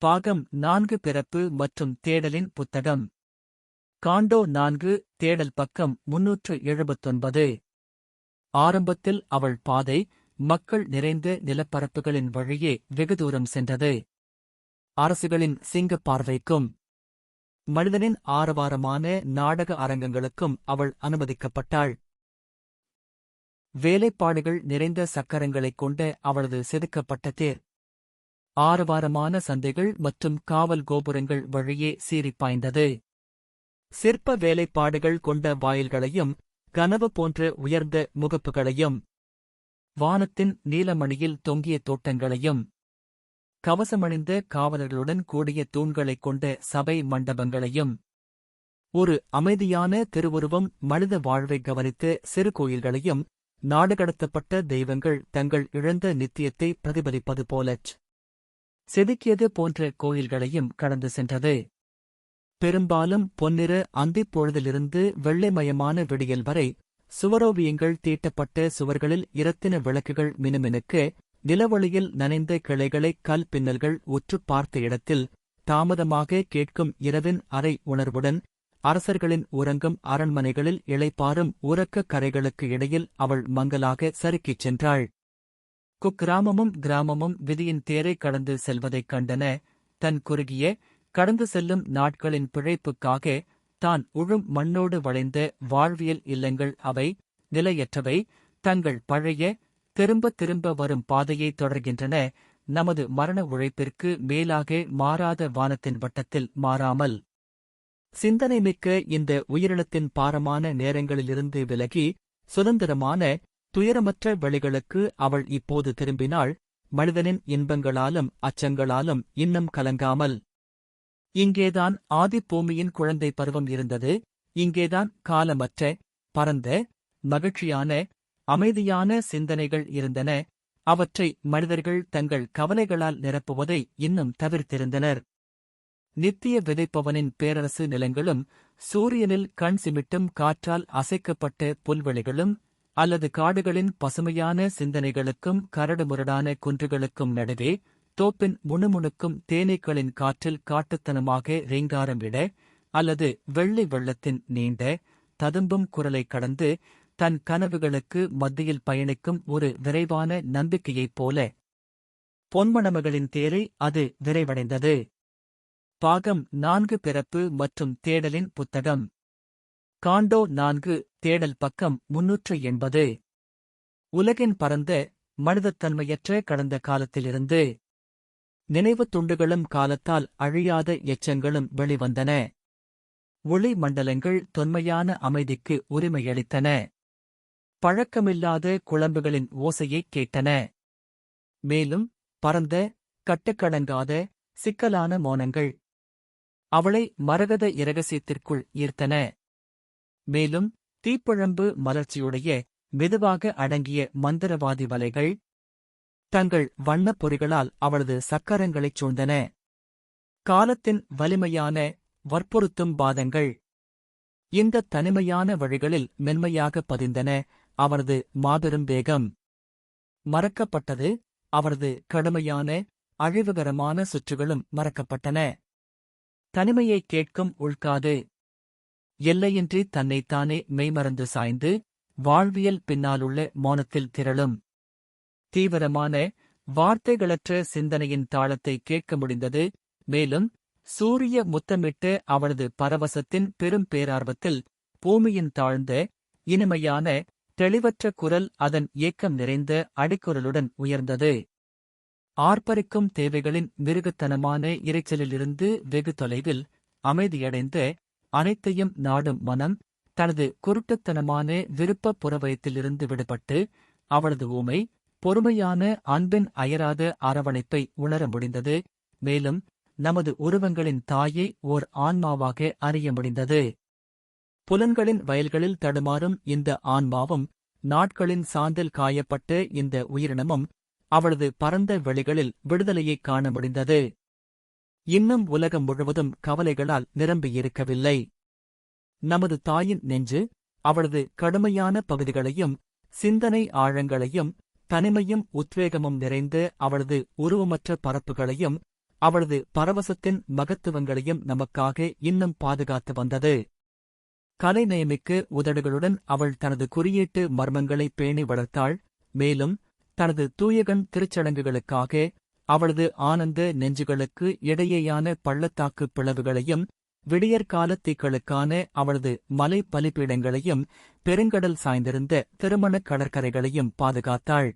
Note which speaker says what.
Speaker 1: பாகம் 4 பிறப்பு மற்றும் தேடலின் புத்தகம். காண்டோ 4 தேடல் பக்கம் 379. ஆரம்பத்தில் அவள் பாதை, மக்கள் நிறைந்த நிலப்பரப்புகளின் வழியே வெகு தூரம் சென்றது. அரசுகளின் சிங்கப் பார்வைக்கும் மனிதனின் ஆரவாரமான நாடக அரங்கங்களுக்கும் அவள் அனுமதிக்கப்பட்டாள். வேலைப்பாடுகள் நிறைந்த சக்கரங்களைக் கொண்ட அவளது செதுக்கப்பட்ட தேர் ஆரவாரமான சந்தைகள் மற்றும் காவல் கோபுரங்கள் வழியே சீறிப் பாய்ந்தது. சிற்ப வேலைப்பாடுகள் கொண்ட வாயில்களையும் கனவு போன்ற உயர்ந்த முகப்புகளையும் வானத்தின் நீலமணியில் தொங்கிய தோட்டங்களையும் கவசமணிந்த காவலர்களுடன் கூடிய தூண்களைக் கொண்ட சபை மண்டபங்களையும் ஒரு அமைதியான திருவுருவம் மனித வாழ்வை கவனித்த சிறு கோயில்களையும் நாடுகடத்தப்பட்ட தெய்வங்கள் தங்கள் இழந்த நித்தியத்தை பிரதிபலிப்பது போலச் செதுக்கியது போன்ற கோயில்களையும் கடந்து சென்றது. பெரும்பாலும் பொன்னிற அந்திப் பொழுதிலிருந்து வெள்ளைமயமான விடியல் வரை சுவரோவியங்கள் தீட்டப்பட்ட சுவர்களில் இரத்தின விளக்குகள் மினுமினுக்க, நிலவொளியில் நனைந்த கிளைகளை கல் பின்னல்கள் உற்றுப் பார்த்த இடத்தில் தாமதமாக கேட்கும் இரவின் அரை உணர்வுடன் அரசர்களின் உறங்கும் அரண்மனைகளில் இளைப்பாறும் உறக்கக் கரைகளுக்கு இடையில் அவள் மங்கலாக சறுக்கிச் சென்றாள். குக்கிராமமும் கிராமமும் விதியின் தேரை கடந்து செல்வதைக் கண்டன. தன் குறுகிய கடந்து செல்லும் நாட்களின் பிழைப்புக்காக தான் உழும் மண்ணோடு வளைந்த வாழ்வியல் இல்லங்கள் அவை நிலையற்றவை. தங்கள் பழைய திரும்பத் திரும்ப வரும் பாதையை தொடர்கின்றன, நமது மரண உழைப்பிற்கு மேலாக மாறாத வானத்தின் வட்டத்தில் மாறாமல். சிந்தனைமிக்க இந்த உயிரினத்தின் பாரமான நேரங்களிலிருந்து விலகி சுதந்திரமான துயரமற்ற வெளிகளுக்கு அவள் இப்போது திரும்பினாள், மனிதனின் இன்பங்களாலும் அச்சங்களாலும் இன்னும் கலங்காமல். இங்கேதான் ஆதிப்பூமியின் குழந்தை பருவம் இருந்தது. இங்கேதான் காலமற்ற பரந்த மகிழ்ச்சியான அமைதியான சிந்தனைகள் இருந்தன. அவற்றை மனிதர்கள் தங்கள் கவலைகளால் நிரப்புவதை இன்னும் தவிர்த்திருந்தனர். நித்திய விதைப்பவனின் பேரரசு நிலங்களும் சூரியனில் கண் சிமிட்டும் காற்றால் அசைக்கப்பட்ட புல்வெளிகளும் அல்லது காடுகளின் பசுமையான சிந்தனைகளுக்கும் கரடுமுரடான குன்றுகளுக்கும் நடுவே தோப்பின் முணுமுணுக்கும் தேனீக்களின் காற்றில் காட்டுத்தனமாக ரீங்காரம் விட, அல்லது வெள்ளை வெள்ளத்தின் நீண்ட ததும்பும் குரலை கடந்து தன் கனவுகளுக்கு மத்தியில் பயணிக்கும் ஒரு விரைவான நம்பிக்கையைப் போல பொன்மணமகளின் தேரை அது விரைவடைந்தது. பாகம் 4 பிறப்பு மற்றும் தேடலின் புத்தகம். காண்டோ 4 தேடல் பக்கம் 380. உலகின் பரந்த மனிதத்தன்மையற்ற கடந்த காலத்திலிருந்து நினைவுத் துண்டுகளும் காலத்தால் அழியாத எச்சங்களும் வெளிவந்தன. ஒளி மண்டலங்கள் தொன்மையான அமைதிக்கு உரிமையளித்தன. பழக்கமில்லாத குழம்புகளின் ஓசையைக் கேட்டன. மேலும் பரந்த கட்டுக்கடங்காத சிக்கலான மோனங்கள் அவளை மரகத இரகசியத்திற்குள் ஈர்த்தன. மேலும் தீப்பிழம்பு மலர்ச்சியுடைய மெதுவாக அடங்கிய மந்திரவாதி வலைகள் தங்கள் வண்ணப் பொறிகளால் அவளது சக்கரங்களைச் சூழ்ந்தன. காலத்தின் வலிமையான வற்புறுத்தும் பாதங்கள் இந்தத் தனிமையான வழிகளில் மென்மையாக பதிந்தன. அவரது மாபெரும் வேகம் மறக்கப்பட்டது. அவரது கடுமையான அழிவுகரமான சுற்றுகளும் மறக்கப்பட்டன. தனிமையைக் கேட்கும் உள்காது எல்லையின்றி தன்னைத்தானே மெய்மறந்து சாய்ந்து வாழ்வியல் பின்னாலுள்ள மௌனத்தில் திரளும் தீவிரமான வார்த்தைகளற்ற சிந்தனையின் தாளத்தை கேட்க முடிந்தது. மேலும் சூரிய முத்தமிட்ட அவளது பரவசத்தின் பெரும் பேரார்வத்தில் பூமியின் தாழ்ந்த இனிமையான தெளிவற்ற குரல் அதன் ஏக்கம் நிறைந்த அடிக்குரலுடன் உயர்ந்தது. ஆர்ப்பரிக்கும் தேவைகளின் மிருகத்தனமான இரைச்சலிலிருந்து வெகு தொலைவில் அமைதியடைந்த அனைத்தையும் நாடும் மனம் தனது குருட்டுத்தனமான விருப்பப் புறவயத்திலிருந்து விடுபட்டு அவளது ஊமை பொறுமையான அன்பின் அயராத அரவணைப்பை உணர முடிந்தது. மேலும் நமது உருவங்களின் தாயை ஓர் ஆன்மாவாக அறிய முடிந்தது. புலன்களின் வயல்களில் தடுமாறும் இந்த ஆன்மாவும் நாட்களின் சாந்தல் காயப்பட்ட இந்த உயிரினமும் அவளது பரந்த வெளிகளில் விடுதலையைக் காண முடிந்தது. இன்னும் உலகம் முழுவதும் கவலைகளால் நிரம்பியிருக்கவில்லை. நமது தாயின் நெஞ்சு அவளது கடுமையான பகுதிகளையும் சிந்தனை ஆழங்களையும் தனிமையும் உத்வேகமும் நிறைந்த அவளது உருவமற்ற பரப்புகளையும் அவளது பரவசத்தின் மகத்துவங்களையும் நமக்காக இன்னும் பாதுகாத்து வந்தது. கலைநயமிக்க உதடுகளுடன் அவள் தனது குறியீட்டு மர்மங்களை பேணி வளர்த்தாள். மேலும் தனது தூயகன் திருச்சடங்குகளுக்காக அவளது ஆனந்த நெஞ்சுகளுக்கு இடையேயான பள்ளத்தாக்குப் பிளவுகளையும் விடியற்காலத் தீக்களுக்கான அவளது மலை பலிபீடங்களையும் பெருங்கடல் சாய்ந்திருந்த திருமணக் கடற்கரைகளையும் பாதுகாத்தாள்.